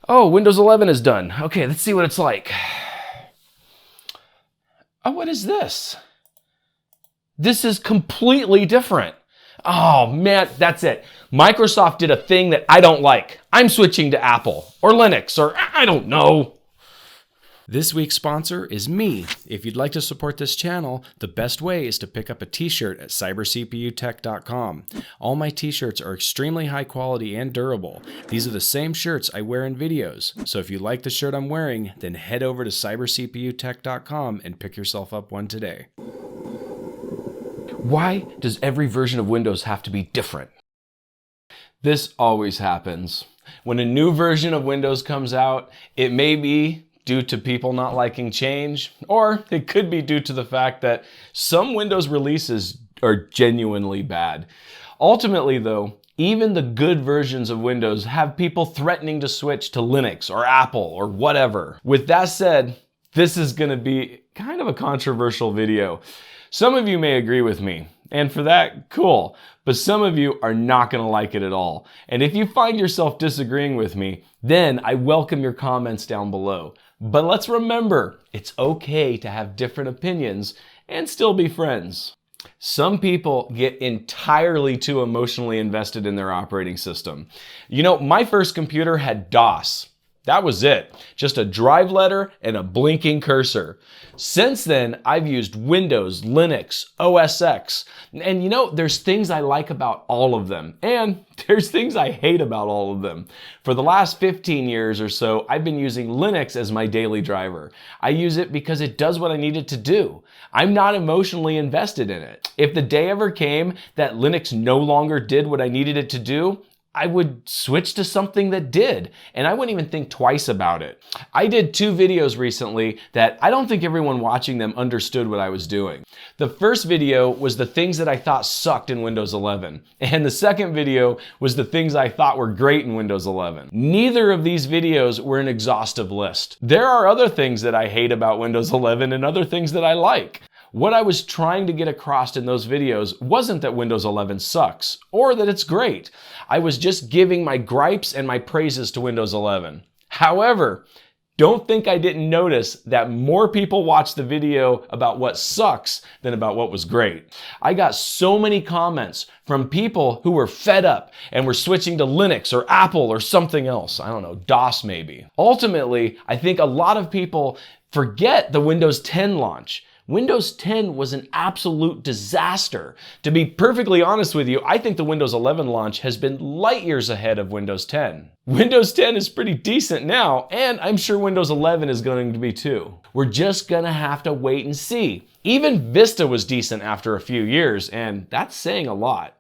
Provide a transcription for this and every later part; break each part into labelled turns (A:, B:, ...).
A: Oh, Windows 11 is done. Okay, let's see what it's like. Oh, what is this? This is completely different. Oh man, that's it. Microsoft did a thing that I don't like. I'm switching to Apple or Linux or I don't know. This week's sponsor is me. If you'd like to support this channel, the best way is to pick up a t-shirt at cybercputech.com. All my t-shirts are extremely high quality and durable. These are the same shirts I wear in videos. So if you like the shirt I'm wearing, then head over to cybercputech.com and pick yourself up one today. Why does every version of Windows have to be different? This always happens. When a new version of Windows comes out, it may be due to people not liking change, or it could be due to the fact that some Windows releases are genuinely bad. Ultimately though, even the good versions of Windows have people threatening to switch to Linux or Apple or whatever. With that said, this is going to be kind of a controversial video. Some of you may agree with me, and for that, cool. But some of you are not going to like it at all. And if you find yourself disagreeing with me, then I welcome your comments down below. But let's remember, it's okay to have different opinions and still be friends. Some people get entirely too emotionally invested in their operating system. You know, my first computer had DOS. That was it. Just a drive letter and a blinking cursor. Since then, I've used Windows, Linux, OS X. And you know, there's things I like about all of them. And there's things I hate about all of them. For the last 15 years or so, I've been using Linux as my daily driver. I use it because it does what I need it to do. I'm not emotionally invested in it. If the day ever came that Linux no longer did what I needed it to do, I would switch to something that did, and I wouldn't even think twice about it. I did 2 videos recently that I don't think everyone watching them understood what I was doing. The first video was the things that I thought sucked in Windows 11, and the second video was the things I thought were great in Windows 11. Neither of these videos were an exhaustive list. There are other things that I hate about Windows 11 and other things that I like. What I was trying to get across in those videos wasn't that Windows 11 sucks or that it's great. I was just giving my gripes and my praises to Windows 11. However, don't think I didn't notice that more people watched the video about what sucks than about what was great. I got so many comments from people who were fed up and were switching to Linux or Apple or something else. I don't know, DOS maybe. Ultimately, I think a lot of people forget the Windows 10 launch. Windows 10 was an absolute disaster. To be perfectly honest with you, I think the Windows 11 launch has been light years ahead of Windows 10. Windows 10 is pretty decent now, and I'm sure Windows 11 is going to be too. We're just gonna have to wait and see. Even Vista was decent after a few years, and that's saying a lot.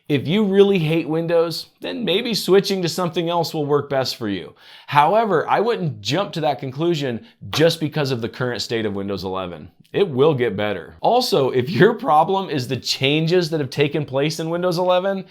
A: If you really hate Windows, then maybe switching to something else will work best for you. However, I wouldn't jump to that conclusion just because of the current state of Windows 11. It will get better. Also, if your problem is the changes that have taken place in Windows 11,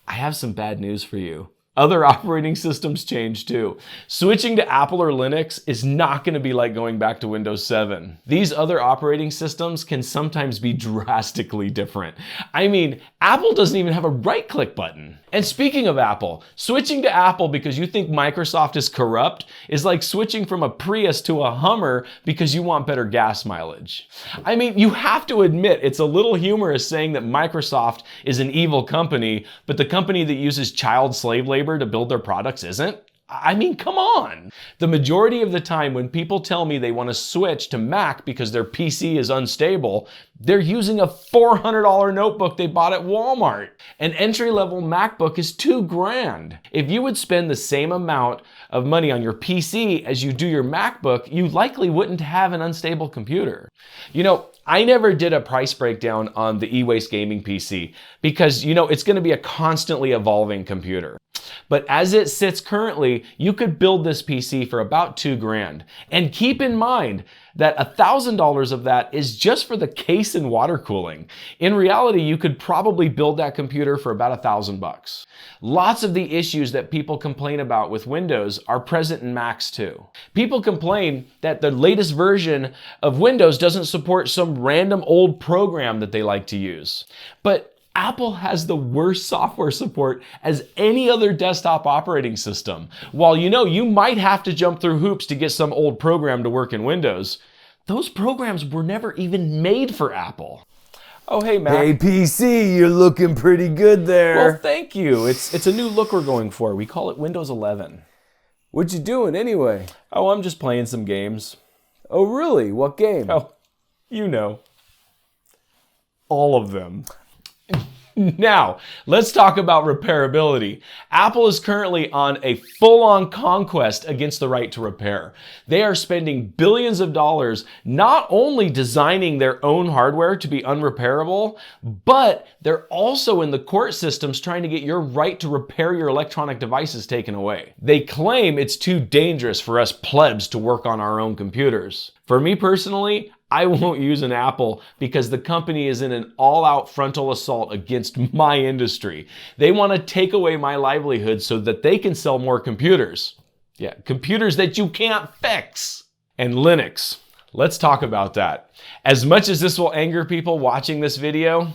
A: I have some bad news for you. Other operating systems change too. Switching to Apple or Linux is not going to be like going back to Windows 7. These other operating systems can sometimes be drastically different. I mean, Apple doesn't even have a right-click button. And speaking of Apple, switching to Apple because you think Microsoft is corrupt is like switching from a Prius to a Hummer because you want better gas mileage. I mean, you have to admit it's a little humorous saying that Microsoft is an evil company, but the company that uses child slave labor to build their products isn't? I mean, come on. The majority of the time when people tell me they want to switch to Mac because their PC is unstable, they're using a $400 notebook they bought at Walmart. An entry-level MacBook is $2,000. If you would spend the same amount of money on your PC as you do your MacBook, you likely wouldn't have an unstable computer. You know, I never did a price breakdown on the eWaste gaming PC because, you know, it's going to be a constantly evolving computer. But as it sits currently, you could build this PC for about $2,000. And keep in mind that $1,000 of that is just for the case and water cooling. In reality, you could probably build that computer for about $1,000. Lots of the issues that people complain about with Windows are present in Macs too. People complain that the latest version of Windows doesn't support some random old program that they like to use. But Apple has the worst software support as any other desktop operating system. While you might have to jump through hoops to get some old program to work in Windows, those programs were never even made for Apple. Oh, hey, Mac.
B: Hey, PC, you're looking pretty good there.
A: Well, thank you. It's a new look we're going for. We call it Windows 11.
B: What you doing anyway?
A: Oh, I'm just playing some games.
B: Oh, really? What game?
A: Oh, all of them. Now, let's talk about repairability. Apple is currently on a full-on conquest against the right to repair. They are spending billions of dollars not only designing their own hardware to be unrepairable, but they're also in the court systems trying to get your right to repair your electronic devices taken away. They claim it's too dangerous for us plebs to work on our own computers. For me personally, I won't use an Apple because the company is in an all-out frontal assault against my industry. They want to take away my livelihood so that they can sell more computers. Yeah, computers that you can't fix. And Linux. Let's talk about that. As much as this will anger people watching this video,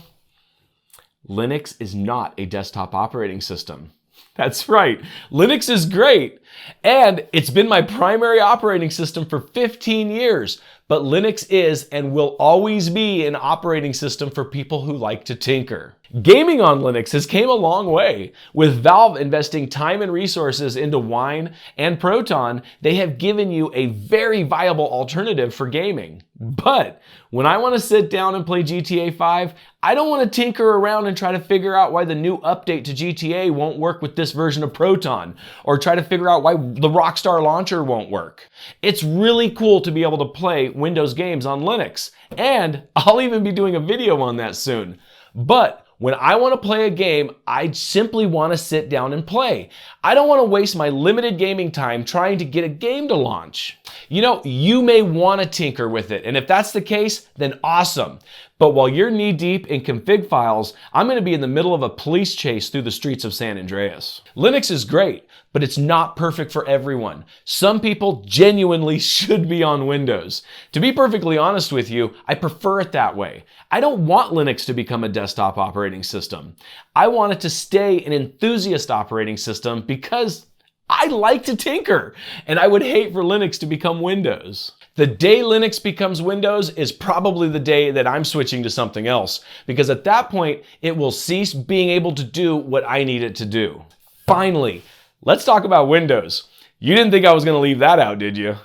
A: Linux is not a desktop operating system. That's right, Linux is great, and it's been my primary operating system for 15 years, but Linux is and will always be an operating system for people who like to tinker. Gaming on Linux has came a long way. With Valve investing time and resources into Wine and Proton, they have given you a very viable alternative for gaming. But when I want to sit down and play GTA 5, I don't want to tinker around and try to figure out why the new update to GTA won't work with this version of Proton, or try to figure out why the Rockstar launcher won't work. It's really cool to be able to play Windows games on Linux, and I'll even be doing a video on that soon. But when I want to play a game, I simply want to sit down and play. I don't want to waste my limited gaming time trying to get a game to launch. You may want to tinker with it, and if that's the case, then awesome. But while you're knee-deep in config files, I'm going to be in the middle of a police chase through the streets of San Andreas. Linux is great, but it's not perfect for everyone. Some people genuinely should be on Windows. To be perfectly honest with you, I prefer it that way. I don't want Linux to become a desktop operating system. I want it to stay an enthusiast operating system because I like to tinker, and I would hate for Linux to become Windows. The day Linux becomes Windows is probably the day that I'm switching to something else, because at that point, it will cease being able to do what I need it to do. Finally, let's talk about Windows. You didn't think I was going to leave that out, did you?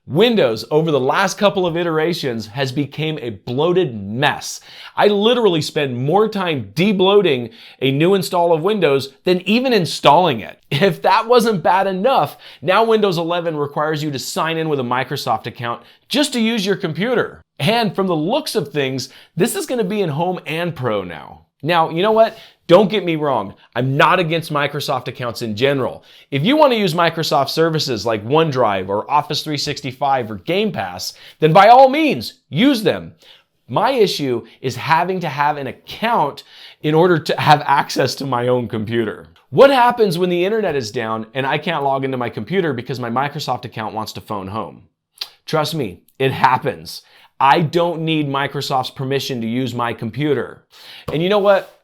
A: Windows, over the last couple of iterations, has become a bloated mess. I literally spend more time debloating a new install of Windows than even installing it. If that wasn't bad enough, now Windows 11 requires you to sign in with a Microsoft account just to use your computer. And from the looks of things, this is going to be in Home and Pro now. Now, you know what? Don't get me wrong. I'm not against Microsoft accounts in general. If you want to use Microsoft services like OneDrive or Office 365 or Game Pass, then by all means, use them. My issue is having to have an account in order to have access to my own computer. What happens when the internet is down and I can't log into my computer because my Microsoft account wants to phone home? Trust me, it happens. I don't need Microsoft's permission to use my computer. And you know what?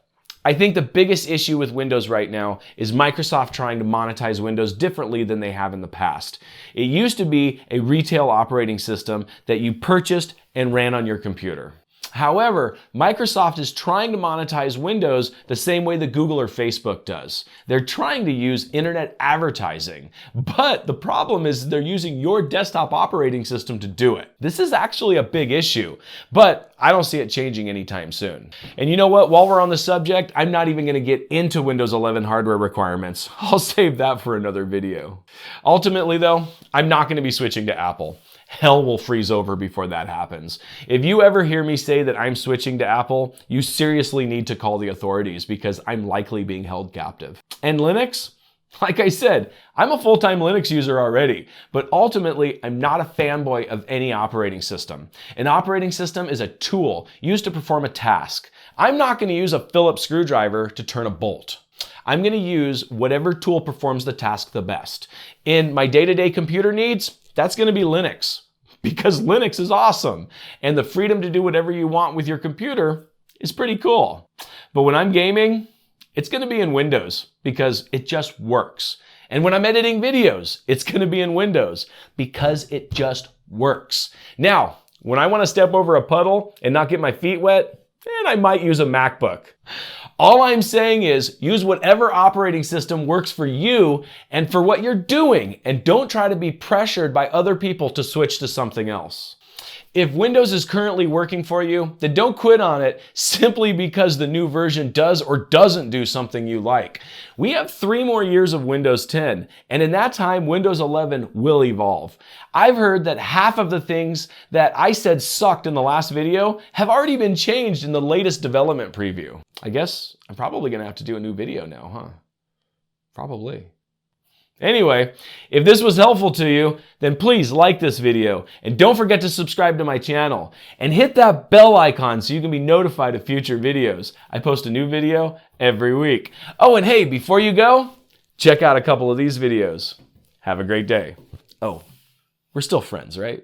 A: I think the biggest issue with Windows right now is Microsoft trying to monetize Windows differently than they have in the past. It used to be a retail operating system that you purchased and ran on your computer. However, Microsoft is trying to monetize Windows the same way that Google or Facebook does. They're trying to use internet advertising, but the problem is they're using your desktop operating system to do it. This is actually a big issue, but I don't see it changing anytime soon. And you know what? While we're on the subject, I'm not even going to get into Windows 11 hardware requirements. I'll save that for another video. Ultimately though, I'm not going to be switching to Apple. Hell will freeze over before that happens. If you ever hear me say that I'm switching to Apple, you seriously need to call the authorities because I'm likely being held captive. And Linux? Like I said, I'm a full-time Linux user already, but ultimately, I'm not a fanboy of any operating system. An operating system is a tool used to perform a task. I'm not going to use a Phillips screwdriver to turn a bolt. I'm going to use whatever tool performs the task the best. In my day-to-day computer needs, that's going to be Linux, because Linux is awesome, and the freedom to do whatever you want with your computer is pretty cool. But when I'm gaming, it's going to be in Windows because it just works. And when I'm editing videos, it's going to be in Windows because it just works. Now, when I want to step over a puddle and not get my feet wet, then I might use a MacBook. All I'm saying is use whatever operating system works for you and for what you're doing, and don't try to be pressured by other people to switch to something else. If Windows is currently working for you, then don't quit on it simply because the new version does or doesn't do something you like. We have 3 more years of Windows 10, and in that time, Windows 11 will evolve. I've heard that half of the things that I said sucked in the last video have already been changed in the latest development preview. I guess I'm probably gonna have to do a new video now, huh? Probably. Anyway, if this was helpful to you, then please like this video and don't forget to subscribe to my channel and hit that bell icon so you can be notified of future videos. I post a new video every week. Oh, and hey, before you go, check out a couple of these videos. Have a great day. Oh, we're still friends, right?